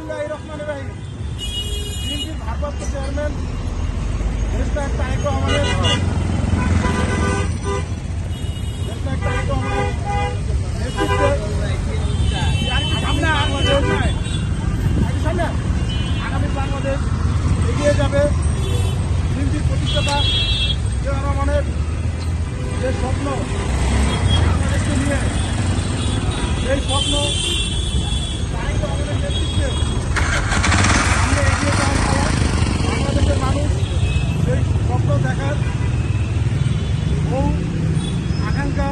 বিসমিল্লাহির রহমানির রহিম। বিএনপির ভারপ্রাপ্ত চেয়ারম্যান দেশনায়ক তারেক রহমানের নেতৃত্বে আগামী বাংলাদেশ এগিয়ে যাবে। বিএনপির প্রতিষ্ঠাতা জিয়া রহমানের যে স্বপ্ন বাংলাদেশকে নিয়ে, এই স্বপ্ন তারেক রহমানের নেতৃত্বে সামনে এগিয়ে যাওয়ার ফলে বাংলাদেশের মানুষ সেই স্বপ্ন দেখার বহু আকাঙ্ক্ষা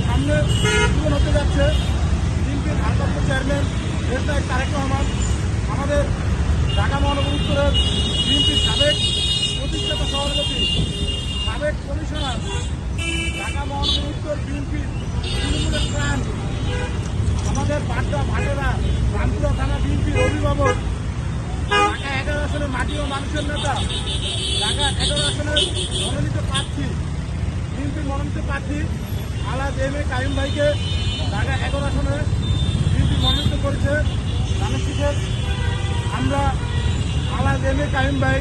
সামনে পূরণ হতে যাচ্ছে। বিএনপির ভারপ্রাপ্ত চেয়ারম্যান দেশনায়ক তারেক রহমান, আমাদের ঢাকা মহানগর উত্তরের বিএনপির সাবেক প্রতিষ্ঠাতা সভাপতি, সাবেক কমিশনার, ঢাকা মহানগর উত্তর বিএনপির তৃণমূলের প্রাণ, আমাদের বাড্ডা ভাটেরা রামপুরা থানা বিএনপির অভিভাবক, ঢাকা 11 আসনের মাটি ও মানুষের নেতা, ঢাকা 11 আসনের মনোনীত প্রার্থী, বিএনপির মনোনীত প্রার্থী আলাদ এম.এ. কাইম ভাইকে ঢাকা 11 আসনে বিএনপি মনোনীত করেছে। ধানের শীষের আমরা আলাদ এম.এ. কাইম ভাই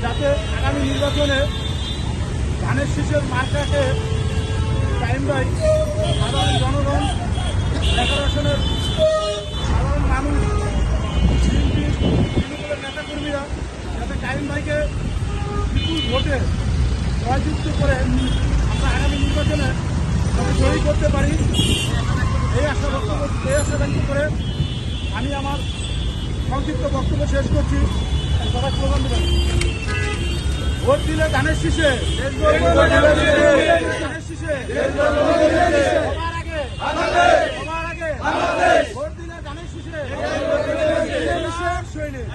যাতে আগামী নির্বাচনে ধানের শীষের মার্কাকে কাইম ভাই সাধারণ জনগণ, 11 আসনের সাধারণ মানুষ, বিএনপির তৃণমূলের নেতাকর্মীরা যাতে কাইম ভাইকে বিপুল ভোটে জয়যুক্ত করে আমরা আগামী নির্বাচনে যাতে জয়ী করতে পারি, এই আশা ব্যক্ত করে আমি আমার সংক্ষিপ্ত বক্তব্য শেষ করছি। সবাই স্লোগান দেবেন, ভোট দিলে ধানের শীষে, ধানের শীষে সবার আগে, ভোট দিলে ধানের শীষে সৈনিক।